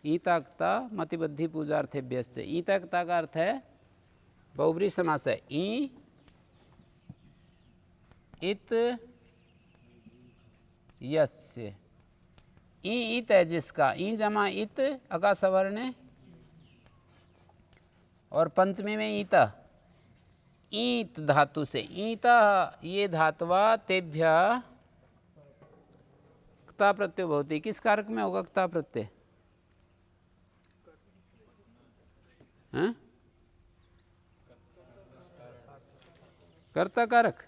ईताक्ता मतिबद्धि पूजार्थेभ्यश्च। ईताक्ता का अर्थ है बहुब्री समास है। ई इत यस्य। ई इत है जिसका, ई जमा इत अका सवर्ण और पंचमी में ईता, ईत धातु से। ईता ये धातुवा तेभ्य क्ता प्रत्यय भवति। किस कारक में होगा क्ता प्रत्यय? कर्ता कारक।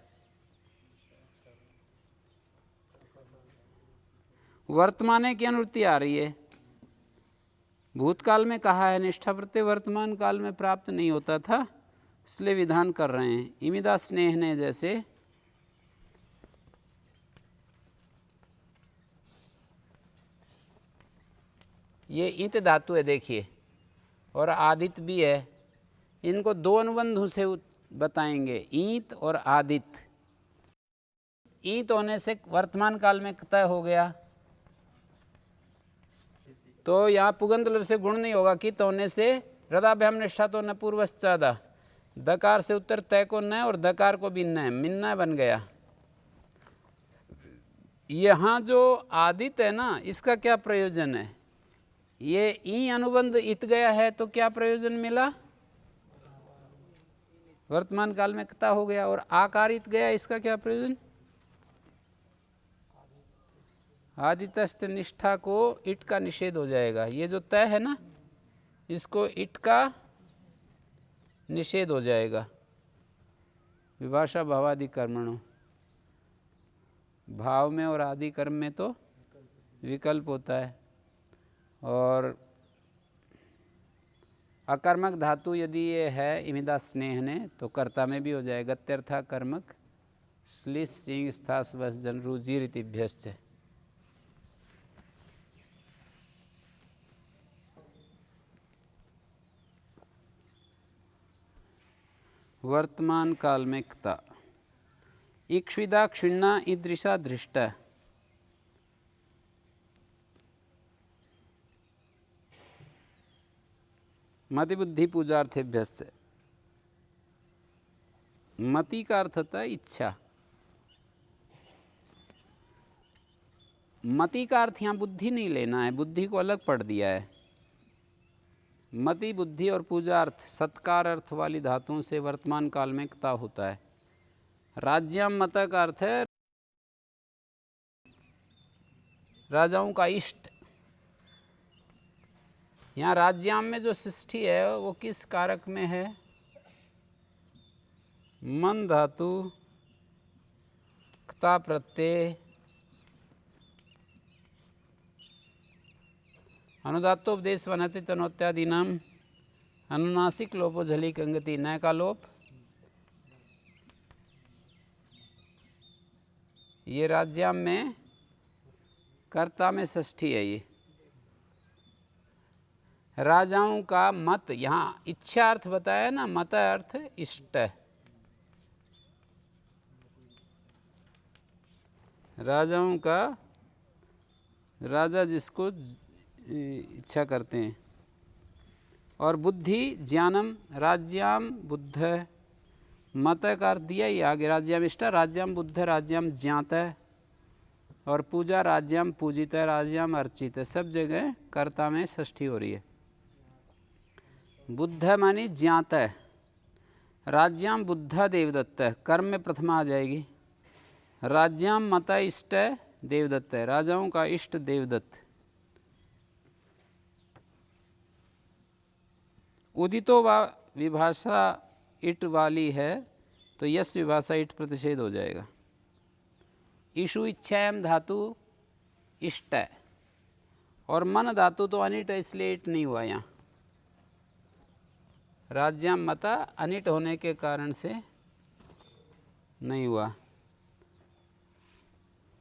वर्तमाने की अनुवृत्ति आ रही है। भूतकाल में कहा है निष्ठा प्रत्यय वर्तमान काल में प्राप्त नहीं होता था, इसलिए विधान कर रहे हैं। इमिदा स्नेह ने जैसे ये इत धातु है देखिए, और आदित भी है। इनको दो अनुबंधों से बताएंगे, ईत और आदित। ईत होने से वर्तमान काल में तय हो गया, तो यहाँ पुगंत से गुण नहीं होगा। कित होने से रदाभ्याम निष्ठा तो न पूर्वश्चादा, दकार से उत्तर तय को न और दकार को भी न, मिन्ना बन गया। यहाँ जो आदित है ना, इसका क्या प्रयोजन है? ये ई अनुबंध इत गया है तो क्या प्रयोजन मिला? वर्तमान काल में क्ता हो गया। और आकारित गया, इसका क्या प्रयोजन? आदितस्थ निष्ठा को इट का निषेध हो जाएगा। ये जो तय है ना, इसको इट का निषेध हो जाएगा। विभाषा भावादि कर्मणों, भाव में और आदि कर्म में तो विकल्प होता है। और अकर्मक धातु यदि ये है इमिदा स्नेह ने, तो कर्ता में भी हो जाएगा। गत्यर्था कर्मक श्लिष सिंह स्थास वस जन रुजिर इतिभ्यश्च। वर्तमान काल में क्ता। इक्ष्विदा क्षिण्णा ईदृशा धृष्टा। मति बुद्धि पूजार्थेभ्यश्च। मति का अर्थ होता है इच्छा। मति का अर्थ यहाँ बुद्धि नहीं लेना है, बुद्धि को अलग पढ़ दिया है। मति बुद्धि और पूजार्थ सत्कार अर्थ वाली धातुओं से वर्तमान काल में क्ता होता है। राज्यम मत का अर्थ है राजाओं का इष्ट। यहाँ राज्याम में जो सृष्टि है वो किस कारक में है? मन धातु क्ता प्रत्यय अनुदात्तोपदेश वनति तनोत्यादीनाम अनुनासिक लोपो झली कंगति। न का लोप, ये राज्याम में कर्ता में षष्ठी है। ये राजाओं का मत, यहाँ इच्छा अर्थ बताया ना, मत अर्थ इष्ट। राजाओं का, राजा जिसको इच्छा करते हैं। और बुद्धि ज्ञानम राज्याम बुद्ध, मत का अर्थ दिया ही आगे। राज्याम इष्ट, राज्याम बुद्ध, राज्याम ज्ञात। और पूजा राज्याम पूजित, राज्याम अर्चित। सब जगह कर्ता में षष्ठी हो रही है। बुद्ध मानी ज्ञात है। राज्याम बुद्धा देवदत्त, कर्म में प्रथमा आ जाएगी। राज्याम मता इष्ट देवदत्त है, राजाओं का इष्ट देवदत्त। उदितो वा विभाषा इट वाली है तो यस विभाषा इट प्रतिषेध हो जाएगा। ईशु इच्छायाम धातु इष्ट है, और मन धातु तो अनिट है, इसलिए इट नहीं हुआ। यहाँ राज्याम मता अनिट होने के कारण से नहीं हुआ।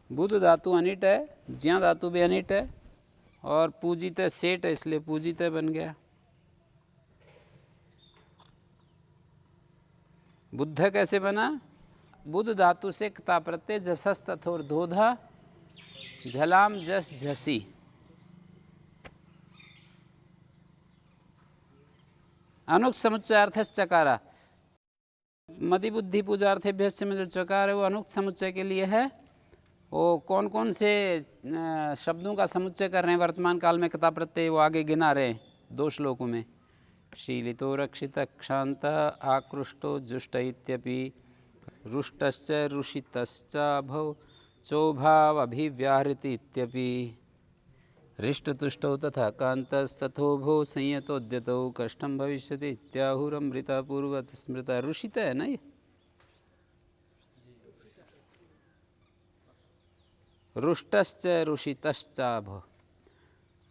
बुध धातु अनिट है, ज्या धातु भी अनिट है, और पूजित सेठ है, इसलिए पूजित बन गया। बुद्ध कैसे बना? बुद्ध धातु से क्ता प्रत्यय जसस तथोर धोधा झलाम जस झसी। अनुक्त समुच्चयार्थ चकारा, मदि बुद्धि पूजार्थेभ्यस्य में जो चकार है वो अनुक्त समुच्चय के लिए है। वो कौन कौन से शब्दों का समुच्चय कर रहे हैं वर्तमान काल में क्ता प्रत्यय, वो आगे गिना रहे हैं 2 श्लोकों में। शीलितो रक्षित क्षांत आकृष्टो जुष्ट इत्यपि रुष्टश्च रुषितश्च भव चोभाव अभिव्याहृति इत्यपि हृष्टतुष्टौ तथा कांतस्तथोभो संयतोद्यतौ कष्टम भविष्यति इत्याहुरमृता पूर्वत स्मृता। रुषित है ना ये, रुष्टश्च रुषितश्चाभ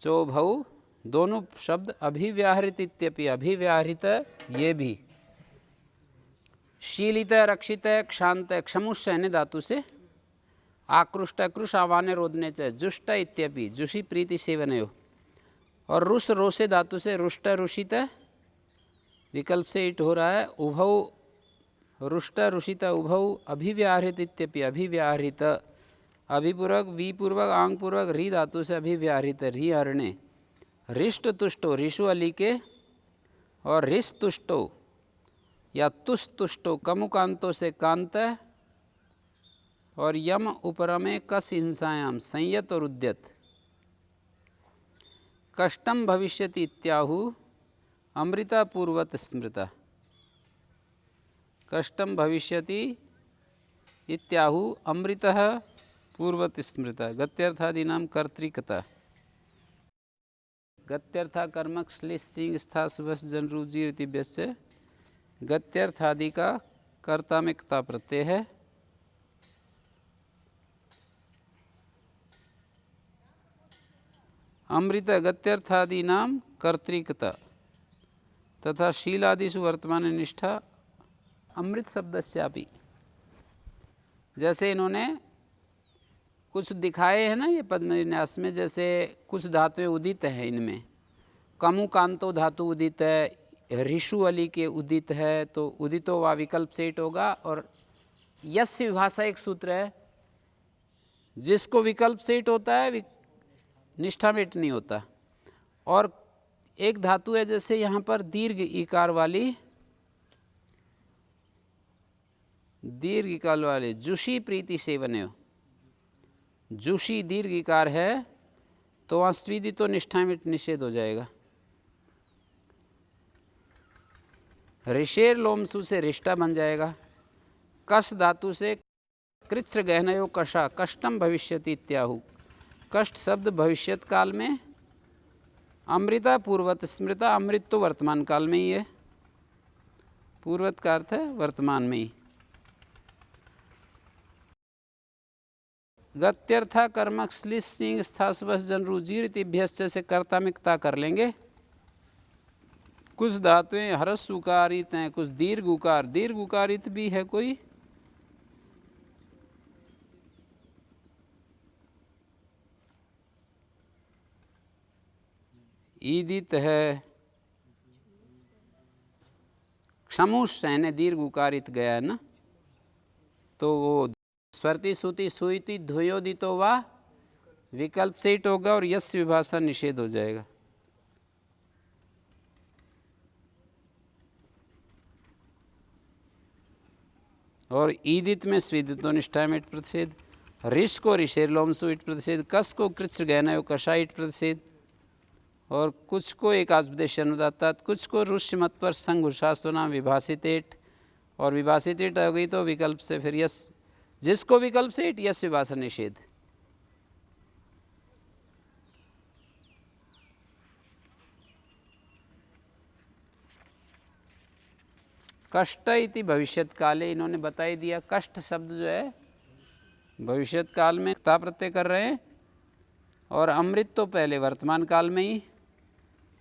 चोभौ दोनों शब्द अभिव्याहृत इत्यपि, अभिव्याहृत ये भी। शीलित रक्षित क्षांत क्षमुष्यने धातु से आकृष्ट कृष आवाने रोदने च जुष्ट इत्यपि जुषी प्रीति सेवनयो। और रुष रोसे धातु से रुष्ट रुषित विकल्प से इट हो रहा है। उभौ रुष्ट रुषित उभौ अभिव्याहृत इत्यपि अभिव्याहृत, अभिपूर्वक वीपूर्वक आंगपूर्वक री धातु से अभिव्याहृत री अरणे। रिष्ट तुष्टो ऋषु अली के और रिस तुष्टो या तुष तुष्टो कमुकांतों से कांत और यम उपरमे कस हिंसायाम संयत और उद्यत। कष्टम भविष्यति इत्याहु अमृता पूर्वत स्मृता। कष्टम भविष्यति इत्याहु अमृतः पूर्वत स्मृता। गत्यर्थादीनां कर्तृकता। गत्यर्था कर्मक श्लिष सिंह स्था सुवस जनरुजि इतिभ्यस्य गत्यर्थादि का कर्ता में क्ता प्रत्यय है। अमृत गत्यर्थादि नाम कर्तृकता तथा शीलादिषु वर्तमान निष्ठा अमृत शब्दस्यापि। जैसे इन्होंने कुछ दिखाए हैं ना ये पद्मविन्यास में, जैसे कुछ धातुएं उदित हैं इनमें। कमु कांतो धातु उदित है, ऋषु अली के उदित है, तो उदितो वा विकल्प से इट होगा। और यस्य विभाषा एक सूत्र है, जिसको विकल्प से इट होता है निष्ठा में इट नहीं होता। और एक धातु है जैसे यहाँ पर दीर्घ इकार वाली, दीर्घ इकार वाले जुषी प्रीति सेवने, जुषी दीर्घ इकार है तो वहाँ स्वीदि तो निष्ठा में निषेध हो जाएगा। ऋषेर लोमसु से रिष्टा बन जाएगा। कष धातु से कृच्र गहनयो कषा कष्टम भविष्यति इत्याहु। कष्ट शब्द भविष्यत काल में, अमृता पूर्वत स्मृता। अमृत तो वर्तमान काल में ही है, पूर्वत का अर्थ है वर्तमान में ही। गत्यर्था कर्मक श्लिष सिंह स्थासवस जनरुजीर इतिभ्यस्य से कर्ता में क्ता कर लेंगे। कुछ धातुएं हरस उकारित हैं, कुछ दीर्घ उकार, दीर्घ उकारित भी है कोई। ईदित है, क्षमुष है, दीर्घ उकारित गया है ना, तो वो स्वर्ति सुति सुइति ध्वयोदितो वा विकल्प से इट होगा और यस्य विभाषा निषेध हो जाएगा। और ईदित में स्वीदितो निष्ठा में इट प्रतिषेध। ऋष को ऋषेर लोमसु इट प्रतिषेध। कस को कृच्र गहनयो कषा इट प्रतिषेध। और कुछ को एक आस्पदेशन बताता, कुछ को ऋष्य मत पर संघुषासुना विभाषित इट। और विभाषित इट हो गई तो विकल्प से फिर यस, जिसको विकल्प से इट यस विभाषा निषेध। कष्ट इति भविष्यत काले, इन्होंने बता ही दिया। कष्ट शब्द जो है भविष्यत काल में क्ता प्रत्यय कर रहे हैं, और अमृत तो पहले वर्तमान काल में ही।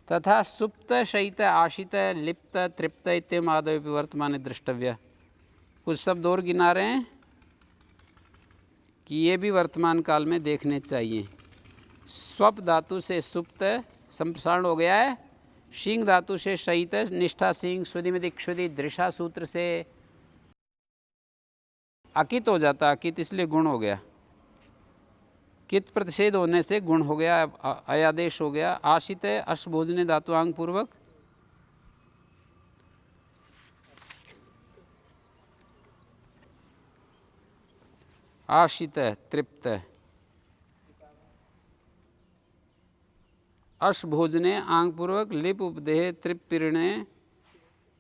तथा सुप्त शयित आशित लिप्त तृप्त इत्यम आदि वर्तमान द्रष्टव्य। कुछ शब्द और गिना रहे हैं कि ये भी वर्तमान काल में देखने चाहिए। स्वप धातु से सुप्त संप्रसारण हो गया है। शिंग धातु से शयित निष्ठा सिंह, श्रुति में क्षुति दृशा सूत्र से अकित हो जाता, अकित इसलिए गुण हो गया, कित प्रतिषेध होने से गुण हो गया, अयादेश हो गया। आशित है अश भोजने धातुआंग पूर्वक, आशित है तृप्त है, अश भोजने आंग पूर्वक लिप उपदेह तृप्तिर्णे,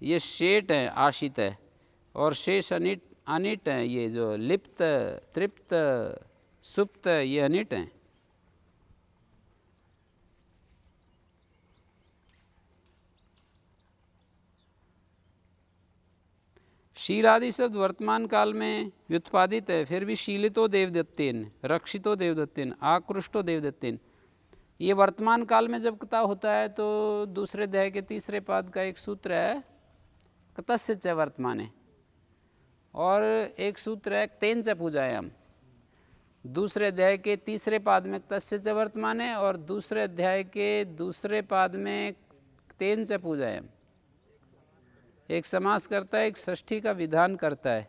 ये शेट है आशित है, और शेष अनिट अनिट है, ये जो लिप्त तृप्त सुप्त ये अनिट हैं। शील आदि शब्द वर्तमान काल में व्युत्पादित है, फिर भी शीलितो देवदत्तेन, रक्षितो देवदत्तेन, आकृष्टो देवदत्तेन, ये वर्तमान काल में जब कथा होता है तो दूसरे अध्याय के तीसरे पाद का एक सूत्र है कतस्य च वर्तमाने, और एक सूत्र है तेन च पूजायाम। दूसरे अध्याय के तीसरे पाद में तस्य च वर्तमाने, और दूसरे अध्याय के दूसरे पाद में तेन च पूजायाम। एक समास करता है, एक षष्ठी का विधान करता है।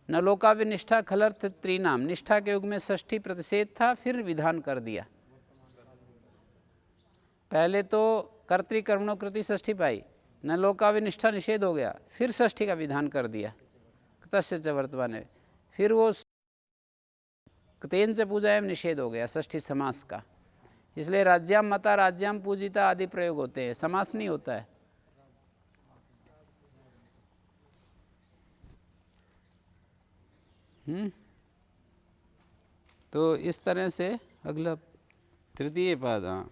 न लोकाविनिष्ठा खलर्थ त्रिनाम, निष्ठा के युग में षष्ठी प्रतिषेध था, फिर विधान कर दिया। पहले तो कर्तृकर्मणोकृति षष्ठी पाई, न लोकाविनिष्ठा निषेध हो गया, फिर षष्ठी का विधान कर दिया तस्य च वर्तमाने, फिर वो तेन च पूजायाम निषेध हो गया षष्ठी समास का। इसलिए राज्याम मता, राज्याम पूजिता आदि प्रयोग होते हैं, समास नहीं होता है। तो इस तरह से अगला तृतीय पाद, हाँ,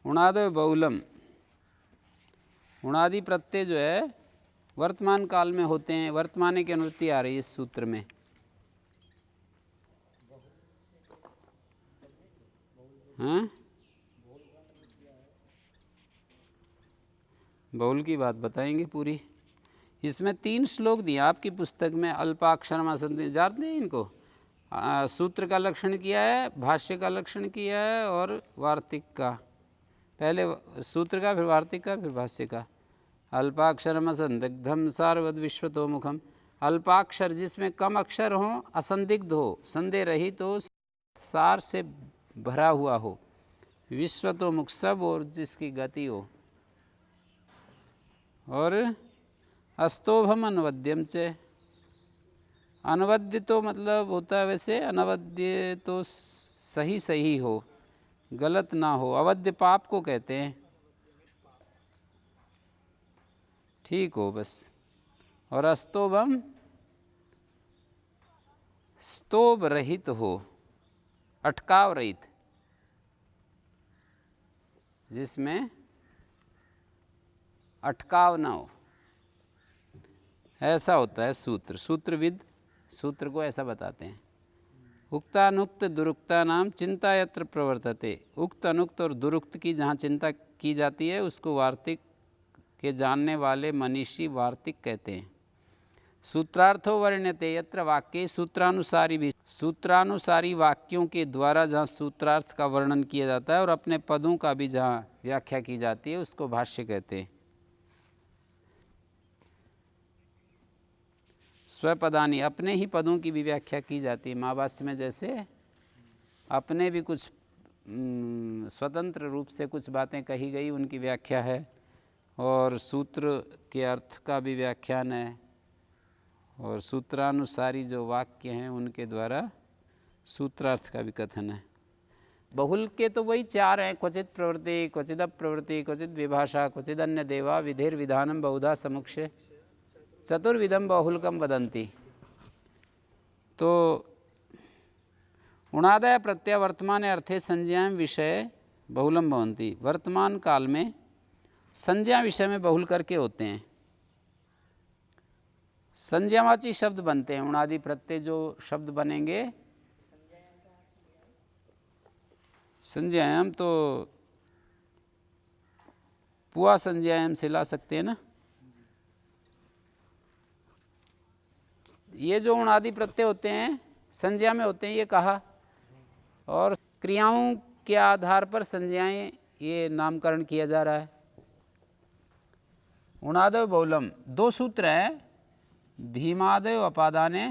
उणादो बहुलम, उणादि प्रत्यय जो है वर्तमान काल में होते हैं, वर्तमाने की अनुवृत्ति आ रही है इस सूत्र में। हाँ, बहुल की बात बताएंगे पूरी। इसमें 3 श्लोक दिए आपकी पुस्तक में, अल्पाक्षरमा संधि, जानते हैं इनको? सूत्र का लक्षण किया है, भाष्य का लक्षण किया है, और वार्तिक का, पहले सूत्र का, फिर वार्तिक का, फिर भाष्य का। अल्पाक्षरम असंदिग्धम सार्वद विश्वतोमुखम, अल्पाक्षर जिसमें कम अक्षर हो, असंदिग्ध हो, संदेह रहित हो, सार से भरा हुआ हो, विश्वतोमुख सब और जिसकी गति हो, और अस्तोभम अनवद्यम च, अनवद्य तो मतलब होता है वैसे, अनवद्य तो सही सही हो, गलत ना हो, अवद्य पाप को कहते हैं, ठीक हो बस। और अस्तोभम स्तोभ रहित हो, अटकाव रहित, जिसमें अटकाव ना हो, ऐसा होता है सूत्र। सूत्रविद सूत्र को ऐसा बताते हैं। उक्तानुक्त दुरुक्ता नाम चिंता यत्र प्रवर्तते, उक्त अनुक्त और दुरुक्त की जहाँ चिंता की जाती है उसको वार्तिक के जानने वाले मनीषी वार्तिक कहते हैं। सूत्रार्थो वर्ण्यते यत्र वाक्य, सूत्रानुसारी भी, सूत्रानुसारी वाक्यों के द्वारा जहाँ सूत्रार्थ का वर्णन किया जाता है और अपने पदों का भी जहाँ व्याख्या की जाती है उसको भाष्य कहते हैं। स्वपदानी, अपने ही पदों की भी व्याख्या की जाती है। महाभाष्य में जैसे अपने भी कुछ स्वतंत्र रूप से कुछ बातें कही गई, उनकी व्याख्या है, और सूत्र के अर्थ का भी व्याख्यान है, और सूत्रानुसारी जो वाक्य हैं उनके द्वारा सूत्रार्थ का भी कथन है। बहुल के तो वही 4 हैं, क्वचित प्रवृत्ति, क्वचिद अप्रवृत्ति, क्वचित विभाषा, क्वचिद अन्य देवा, विधेर विधानम बहुधा समुक्षे, चतुर्विधम बहुलकम वदंती। तो उणादय प्रत्यय वर्तमान अर्थे संज्ञा विषय बहुलम भवन्ति, वर्तमान काल में संज्ञा विषय में बहुल करके होते हैं। संज्ञावाची शब्द बनते हैं, उणादि प्रत्यय जो शब्द बनेंगे, संज्ञायाम तो पुआ संज्ञायाम से ला सकते हैं ना। ये जो उणादि प्रत्यय होते हैं संज्ञा में होते हैं, ये कहा, और क्रियाओं के आधार पर संज्ञाएं ये नामकरण किया जा रहा है। उणादव बहुलम 2 सूत्र हैं, भीमादयो अपादाने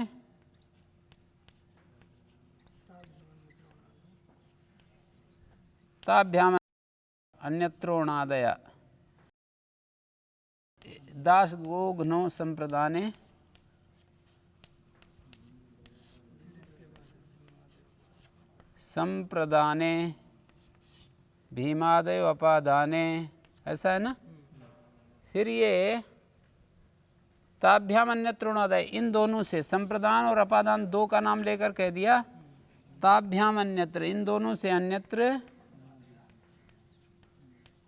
ताभ्याम अन्यत्रोणादय दास गो घ्नो संप्रदाने संप्रदाने भीमादयो अपादाने, ऐसा है ना। फिर ये ताभ्याम अन्यत्रोणादय, इन दोनों से, संप्रदान और अपादान दो का नाम लेकर कह दिया। ताभ्याम अन्यत्र, इन दोनों से अन्यत्र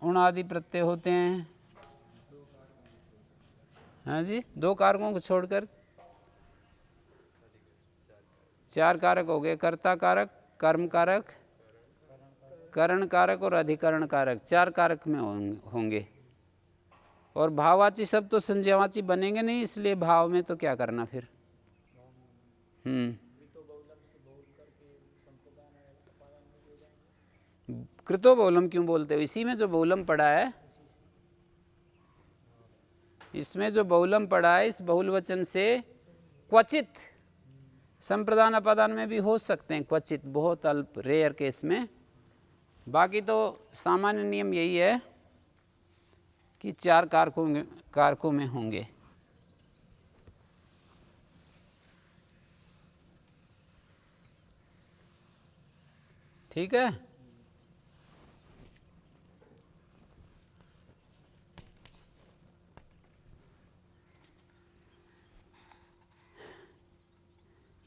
उणादि प्रत्यय होते हैं। हाँ जी, दो कारकों को छोड़कर चार कारक हो गए, कर्ता कारक, कर्म कारक, करण कारक और अधिकरण कारक, चार कारक में होंगे। और भाववाची शब्द तो संज्ञावाची बनेंगे नहीं, इसलिए भाव में तो क्या करना फिर। कृतो बहुलम क्यों बोलते हो? इसी में जो बहुलम पड़ा है, इसमें जो बहुलम पड़ा है, इस बहुल वचन से क्वचित संप्रदान अपादान में भी हो सकते हैं, क्वचित, बहुत अल्प, रेयर केस में। बाकी तो सामान्य नियम यही है कि चार कारकों में होंगे। ठीक है।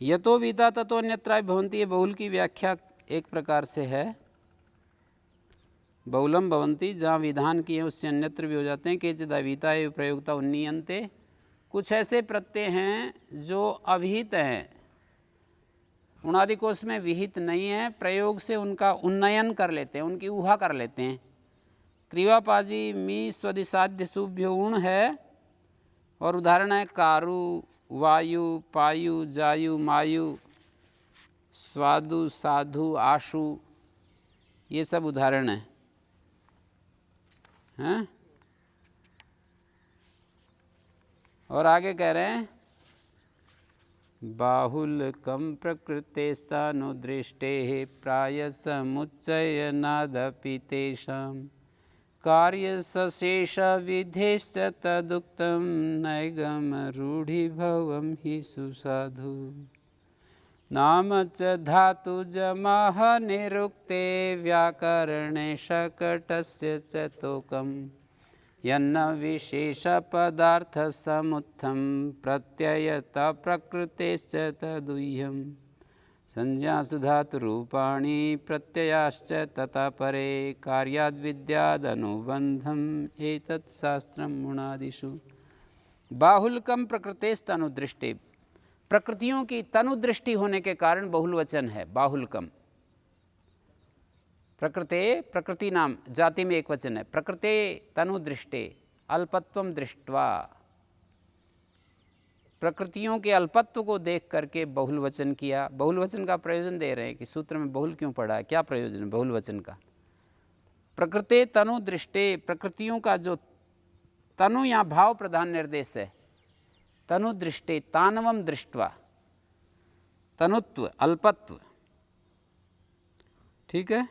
यतो वीता ततो अन्यत्राय भवन्ति, ये बहुल की व्याख्या एक प्रकार से है। बहुलम भवन्ति, जहाँ विधान किए उससे अन्यत्र भी हो जाते हैं। केचिद अवीता एवं प्रयोगता उन्नीयन्ते, कुछ ऐसे प्रत्यय हैं जो अभिहित हैं, उणादि कोश में विहित नहीं है, प्रयोग से उनका उन्नयन कर लेते हैं, उनकी ऊहा कर लेते हैं। क्रियापाजी मी स्वदिसाध्य शुभ्य उण है, और उदाहरण हैकारु, वायु, पायु, जायु, मायु, स्वादु, साधु, आशु, ये सब उदाहरण है। हैं? और आगे कह रहे हैं बाहुल्यकं प्रकृतेस्तानुदृष्टेः प्रायसमुच्चयनादपि तेषां कार्यसशेषविधेश्च तदुक्तं नैगमरूढिभवं हि सुसाधु। नाम च धातुजमः निरुक्ते व्याकरणे शकटस्य च तोकम् यन्न विशेषपदार्थसमुत्थं प्रत्ययत प्रकृतेश्च तदुह्यम् संज्ञासु धातुरूपाणि प्रत्ययाश्च तथा परे कार्याद्विद्यादनुबन्धम् एतत् शास्त्रम् उणादिषु। बाहुल्यकं प्रकृतेस्तनुदृष्टे, प्रकृतियों की तनुदृष्टि होने के कारण बहुलवचन है बाहुल्यकम। प्रकृते, प्रकृति नाम जाति में एक वचन है। प्रकृते तनुदृष्टे अल्पत्वम दृष्ट्वा, प्रकृतियों के अल्पत्व को देख करके बहुलवचन किया। बहुलवचन का प्रयोजन दे रहे हैं कि सूत्र में बहुल क्यों पड़ा है, क्या प्रयोजन है बहुलवचन का। प्रकृते तनुदृष्टे, प्रकृतियों का जो तनु या भाव प्रधान निर्देश है, तनुदृष्टे तानवम दृष्ट्वा, तनुत्व, अल्पत्व, ठीक है।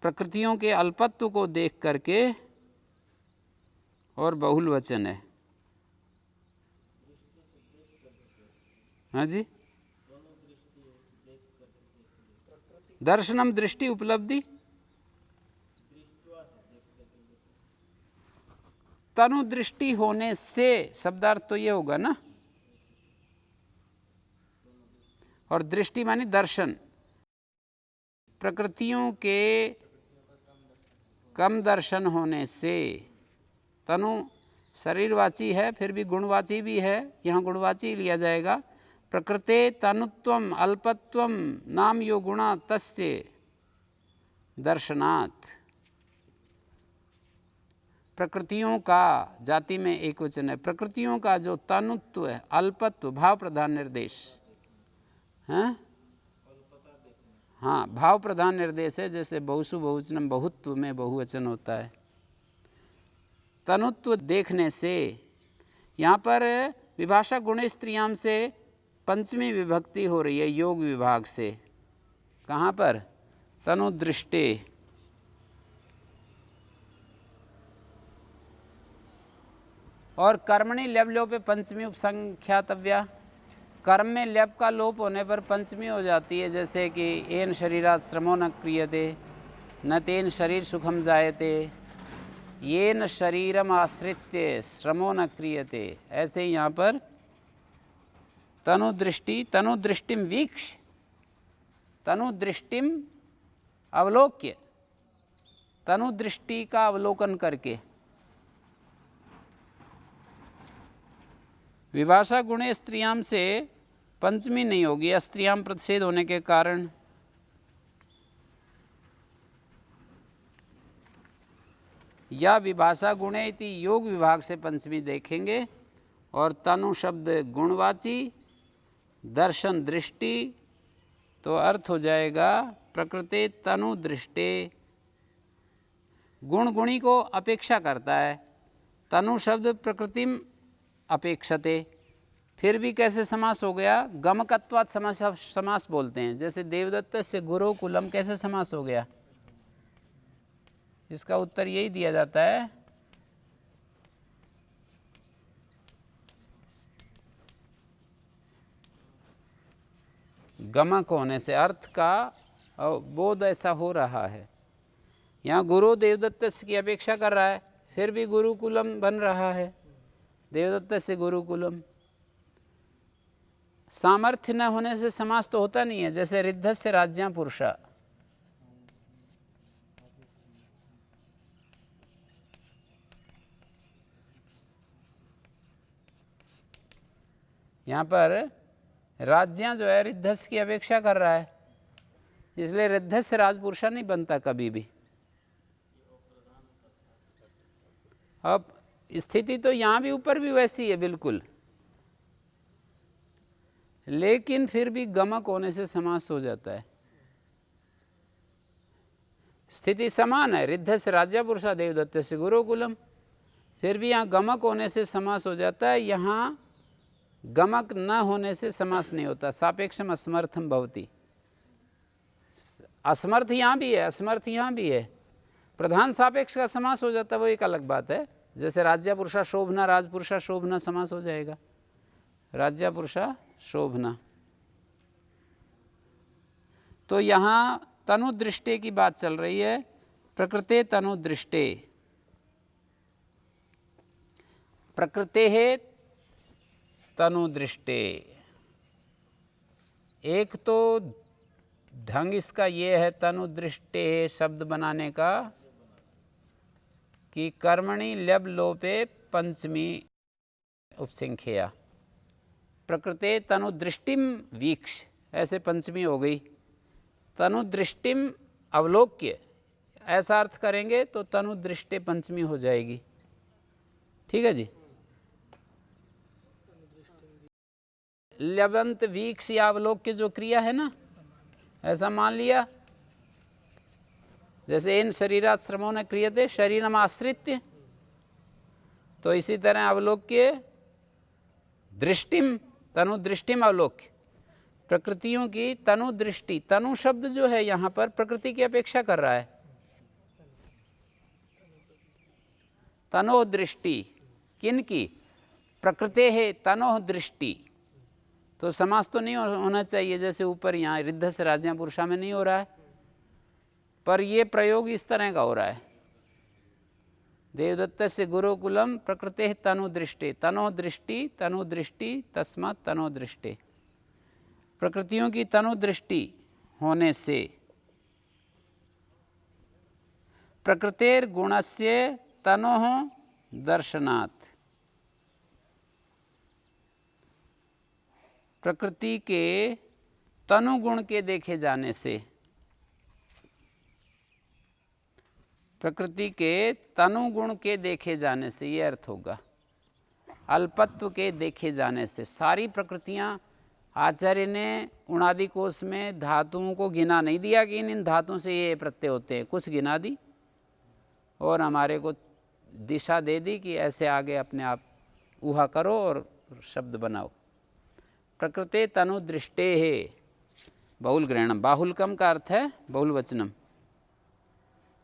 प्रकृतियों के अल्पत्व को देख करके, और बहुलवचन है। हाँ जी, दर्शनम दृष्टि उपलब्धि, तनु दृष्टि होने से शब्दार्थ तो ये होगा ना। और दृष्टि मानी दर्शन, प्रकृतियों के कम दर्शन होने से, तनु शरीरवाची है फिर भी गुणवाची भी है, यहाँ गुणवाची लिया जाएगा। प्रकृते तनुत्वम अल्पत्वम नाम यो गुणा तस्य दर्शनात्, प्रकृतियों का, जाति में एक वचन है, प्रकृतियों का जो तनुत्व है, अल्पत्व, भाव प्रधान निर्देश है। हाँ, भाव प्रधान निर्देश है, जैसे बहुसु बहुवचनम, बहुत्व में बहुवचन होता है। तनुत्व देखने से, यहाँ पर विभाषा गुणे स्त्रियाम से पंचमी विभक्ति हो रही है योग विभाग से। कहाँ पर? तनुदृष्टे। और कर्मणि ल्यब लोपे पंचमी उपसंख्यातव्या। कर्म में ल्यब का लोप होने पर पंचमी हो जाती है, जैसे कि एन शरीरात् श्रमो न क्रियते, न तेन शरीर सुखम जायते, येन शरीरम आश्रित्य श्रमो न क्रियते। ऐसे ही यहाँ पर तनुदृष्टि, तनुदृष्टिम वीक्ष, तनुदृष्टिम अवलोक्य, तनुदृष्टि का अवलोकन करके। विभाषा गुणे स्त्रियाम से पंचमी नहीं होगी अस्त्रियाम प्रतिषेध होने के कारण। या विभाषा गुणे इति योग विभाग से पंचमी देखेंगे। और तनु शब्द गुणवाची, दर्शन दृष्टि, तो अर्थ हो जाएगा प्रकृते तनु दृष्टे। गुण गुणी को अपेक्षा करता है। तनु शब्द प्रकृतिम अपेक्षते, फिर भी कैसे समास हो गया? गमकत्वात् समास बोलते हैं। जैसे देवदत्त से गुरुकुलम कैसे समास हो गया? इसका उत्तर यही दिया जाता है गमक होने से, अर्थ का बोध ऐसा हो रहा है। यहाँ गुरु देवदत्त की अपेक्षा कर रहा है, फिर भी गुरुकुलम बन रहा है। देवदत्त से गुरुकुलम। सामर्थ्य न होने से समास तो होता नहीं है। जैसे रिद्ध से राज्या पुरुषा, यहाँ पर राज्या जो है रिद्धस की अपेक्षा कर रहा है, इसलिए रिद्धस से राजपुरुषा नहीं बनता कभी भी। अब स्थिति तो यहाँ भी ऊपर भी वैसी है बिल्कुल, लेकिन फिर भी गमक होने से समास हो जाता है। स्थिति समान है, रिद्ध से राज्य पुरुषा, देवदत्त से गुरुकुलम, फिर भी यहाँ गमक होने से समास हो जाता है। यहाँ गमक न होने से समास नहीं होता। सापेक्षम असमर्थम भवति। असमर्थ यहाँ भी है, असमर्थ यहाँ भी है। प्रधान सापेक्ष का समास हो जाता है, वो एक अलग बात है। जैसे राज्य पुरुषा शोभना, राजपुरुषा शोभना समास हो जाएगा, राज्य पुरुषा शोभना। तो यहाँ तनुदृष्टे की बात चल रही है। प्रकृते तनुदृष्टे, प्रकृते है तनुदृष्टे। एक तो ढंग इसका ये है तनुदृष्टे शब्द बनाने का कि कर्मणि ल्यब लोपे पंचमी उपसंख्या। प्रकृते तनुदृष्टिम वीक्ष, ऐसे पंचमी हो गई। तनुदृष्टिम अवलोक्य, ऐसा अर्थ करेंगे तो तनुदृष्टे पंचमी हो जाएगी। ठीक है जी। ल्यबंत वीक्ष या अवलोक्य जो क्रिया है ना, ऐसा मान लिया। जैसे इन शरीरात् श्रमो न क्रियते, शरीरम आश्रित्य, तो इसी तरह अवलोक्य दृष्टिम, तनु दृष्टिम अवलोक्य, प्रकृतियों की तनु दृष्टि। तनु शब्द जो है यहाँ पर प्रकृति की अपेक्षा कर रहा है। तनो दृष्टि किन की? प्रकृते है तनो दृष्टि। तो समास तो नहीं होना चाहिए जैसे ऊपर यहाँ रिद्ध से राज्या पुरुषा में नहीं हो रहा है, पर ये प्रयोग इस तरह का हो रहा है। देवदत्त से गुरुकुलम प्रकृते तनु दृष्टि, तनो दृष्टि, तनु दृष्टि तस्मात् तनो दृष्टि। प्रकृतियों की तनु दृष्टि होने से प्रकृतेर गुणस्य तनोः दर्शनात्, प्रकृति के तनु गुण के देखे जाने से, प्रकृति के तनु गुण के देखे जाने से, ये अर्थ होगा। अल्पत्व के देखे जाने से। सारी प्रकृतियाँ, आचार्य ने उणादि कोश में धातुओं को गिना नहीं दिया कि इन धातुओं से ये प्रत्यय होते हैं, कुछ गिना दी और हमारे को दिशा दे दी कि ऐसे आगे अपने आप ऊहा करो और शब्द बनाओ। प्रकृते तनु दृष्टे है बहुल ग्रहणम, बाहुलकम का अर्थ है बहुल वचनम।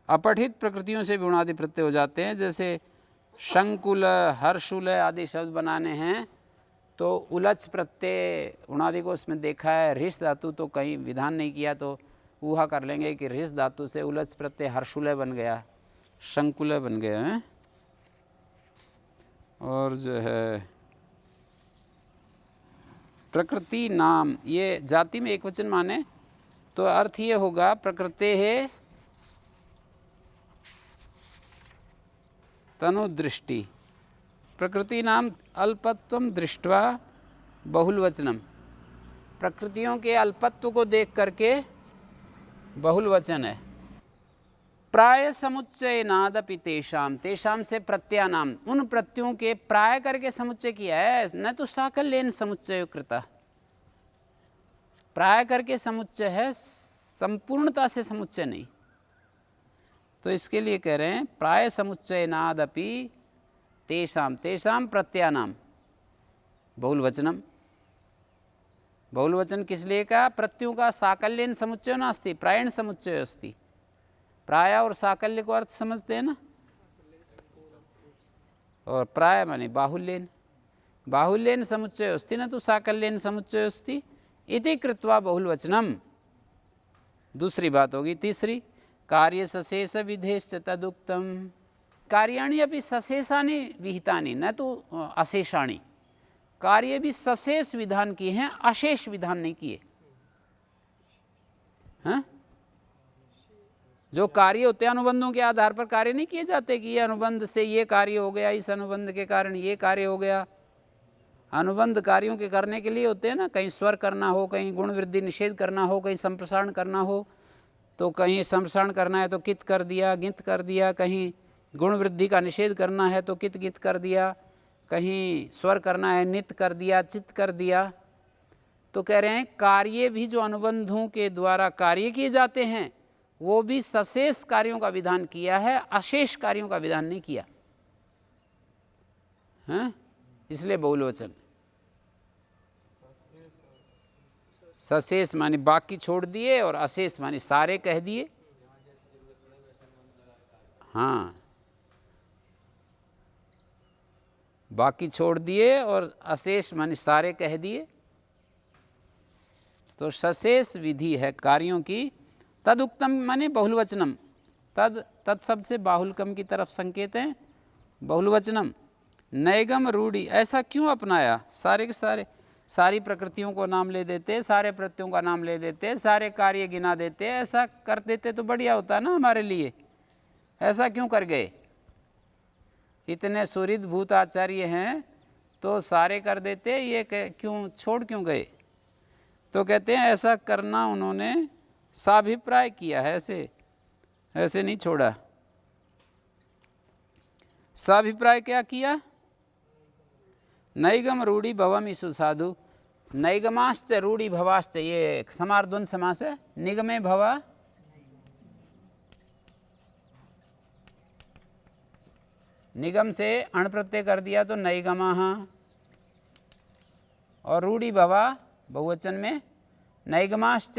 अपठित प्रकृतियों से भी उणादि प्रत्यय हो जाते हैं, जैसे शंकुल, हर्षुल आदि शब्द बनाने हैं तो उलच प्रत्यय उणादि को उसमें देखा है। ऋष धातु तो कहीं विधान नहीं किया, तो ऊहा कर लेंगे कि ऋष धातु से उलच प्रत्यय हर्षुलय बन गया, शंकुलय बन गया है। और जो है प्रकृति नाम, ये जाति में एक वचन माने तो अर्थ ये होगा प्रकृते है तनु दृष्टि। प्रकृति नाम अल्पत्वम दृष्ट्वा बहुलवचनम, प्रकृतियों के अल्पत्व को देख करके बहुलवचन है। प्राय समुच्चय नादपि तेषाम, तेषाम से प्रत्यानाम, उन प्रत्ययों के प्राय करके समुच्चय किया है, न तो साकल्येन समुच्चय कृता। प्राय करके समुच्चय है, संपूर्णता से समुच्चय नहीं। तो इसके लिए कह रहे हैं प्राय समुच्चय नादपि तेषाम, तेषाम प्रत्यानाम बहुलवचनम। बहुलवचन किस लिए का? प्रत्ययों का साकल्येन समुच्चय नास्ति, प्रायण समुच्चय अस्ति। प्राय और साकल्य को अर्थ समझते हैं ना, और प्राय माने बाहुल्येन, बाहुल्येन समुच्चय अस्ति न तो साकल्येन समुच्चय अस्ति इति कृत्वा बहुलवचनम। दूसरी बात होगी। तीसरी, कार्य सशेष विधेश्च तदुक्तम, कार्याणि अपि सशेषानि विहितानि न तो अशेषाणि। कार्य भी सशेष विधान किए हैं, अशेष विधान नहीं किए। हाँ, जो कार्य होते हैं अनुबंधों के आधार पर कार्य नहीं किए जाते कि ये अनुबंध से ये कार्य हो गया, इस अनुबंध के कारण ये कार्य हो गया। अनुबंध कार्यों के करने के लिए होते हैं ना, कहीं स्वर करना हो, कहीं गुण वृद्धि निषेध करना हो, कहीं संप्रसारण करना हो, तो कहीं संप्रसारण करना है तो कित कर दिया, गित कर दिया, कहीं गुण वृद्धि का निषेध करना है तो कित गित कर दिया, कहीं स्वर करना है नित कर दिया, चित कर दिया। तो कह रहे हैं कार्य भी जो अनुबंधों के द्वारा कार्य किए जाते हैं वो भी सशेष कार्यों का विधान किया है, अशेष कार्यों का विधान नहीं किया है। इसलिए बहुलवचन। सशेष माने बाकी छोड़ दिए और अशेष माने सारे कह दिए। हाँ, बाकी छोड़ दिए और अशेष माने सारे कह दिए। तो सशेष विधि है कार्यों की। तदुक्तम माने बहुलवचनम, तद शब्द से बाहुलकम की तरफ संकेत है। बहुलवचनम नैगम रूढ़ी, ऐसा क्यों अपनाया? सारे के सारे, सारी प्रकृतियों को नाम ले देते, सारे प्रत्ययों का नाम ले देते, सारे कार्य गिना देते। ऐसा कर देते तो बढ़िया होता ना हमारे लिए, ऐसा क्यों कर गए? इतने सुहृद भूत आचार्य हैं तो सारे कर देते, ये क्यों छोड़ क्यों गए? तो कहते हैं ऐसा करना उन्होंने साभिप्राय किया है, ऐसे नहीं छोड़ा। साभिप्राय क्या किया? नैगम रूढ़ी भवम ईसु साधु, नैगमाश्च रूढ़ी भवाश्च, ये समार्द्वंद समास है। निगमे भवा, निगम से अण प्रत्यय कर दिया तो नैगमाः, और रूढ़ी भवा बहुवचन में नैगमाश्च